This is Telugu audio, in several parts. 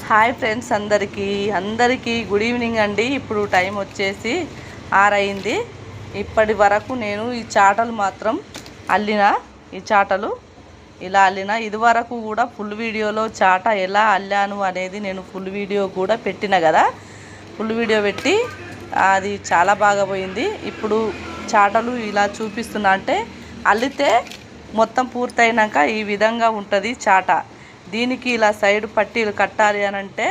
హాయ్ ఫ్రెండ్స్, అందరికీ గుడ్ ఈవినింగ్ అండి. ఇప్పుడు టైం వచ్చేసి 6 అయింది. ఇప్పటి వరకు నేను ఈ చాటలు మాత్రం అల్లిన, ఈ చాటలు ఇలా అల్లిన. ఇది వరకు కూడా ఫుల్ వీడియోలో చాట ఎలా అల్లాను అనేది నేను ఫుల్ వీడియో కూడా పెట్టిన కదా. ఫుల్ వీడియో పెట్టి అది చాలా బాగా పోయింది. ఇప్పుడు చాటలు ఇలా చూపిస్తున్నా, అంటే అల్లితే మొత్తం పూర్తయినాక ఈ విధంగా ఉంటుంది చాట. దీనికి ఇలా సైడ్ పట్టీలు కట్టాలి అని అంటే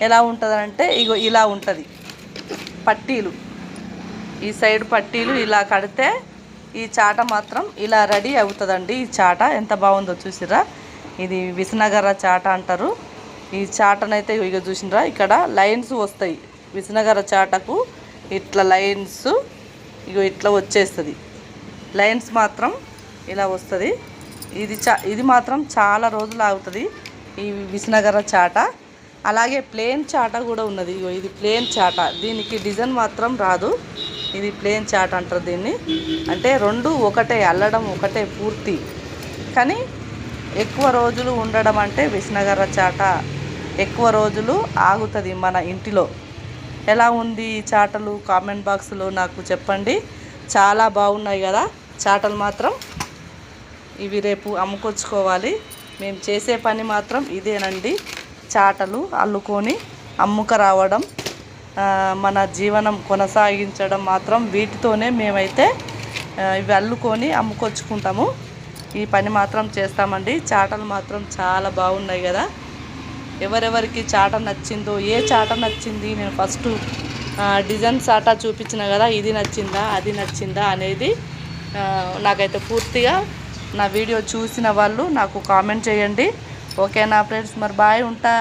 ఎలా ఉంటుంది అంటే ఇగో ఇలా ఉంటుంది పట్టీలు. ఈ సైడ్ పట్టీలు ఇలా కడితే ఈ చాట మాత్రం ఇలా రెడీ అవుతుందండి. ఈ చాట ఎంత బాగుందో చూసిరా. ఇది విసనగర చాట అంటారు. ఈ చాటనైతే ఇక చూసినరా, ఇక్కడ లైన్స్ వస్తాయి. విసనగర చాటకు ఇట్లా లైన్స్ ఇగో ఇట్లా వచ్చేస్తుంది. లైన్స్ మాత్రం ఇలా వస్తుంది. ఇది మాత్రం చాలా రోజులు ఆగుతుంది ఈ విసనగర చాట. అలాగే ప్లేన్ చాట కూడా ఉన్నది. ఇగో ఇది ప్లేన్ చాట, దీనికి డిజైన్ మాత్రం రాదు. ఇది ప్లేన్ చాట అంటారు దీన్ని. అంటే రెండు ఒకటే, అల్లడం ఒకటే పూర్తి, కానీ ఎక్కువ రోజులు ఉండడం అంటే విసనగర చాట ఎక్కువ రోజులు ఆగుతుంది మన ఇంటిలో. ఎలా ఉంది ఈ చాటలు కామెంట్ బాక్స్లో నాకు చెప్పండి. చాలా బాగున్నాయి కదా చాటలు మాత్రం. ఇవి రేపు అమ్ముకొచ్చుకోవాలి. మేము చేసే పని మాత్రం ఇదేనండి, చాటలు అల్లుకొని అమ్ముక రావడం, మన జీవనం కొనసాగించడం మాత్రం వీటితోనే మేమైతే ఇవి అల్లుకొని అమ్ముకొచ్చుకుంటాము. ఈ పని మాత్రం చేస్తామండి. చాటలు మాత్రం చాలా బాగున్నాయి కదా. ఎవరెవరికి చాట నచ్చిందో, ఏ చాట నచ్చింది, నేను ఫస్ట్ డిజైన్ చాట చూపించిన కదా, ఇది నచ్చిందా అది నచ్చిందా అనేది నాకైతే పూర్తిగా నా వీడియో చూసిన వాళ్ళు నాకు కామెంట్ చేయండి. ఓకేనా ఫ్రెండ్స్, మరి బాయ్, ఉంటా.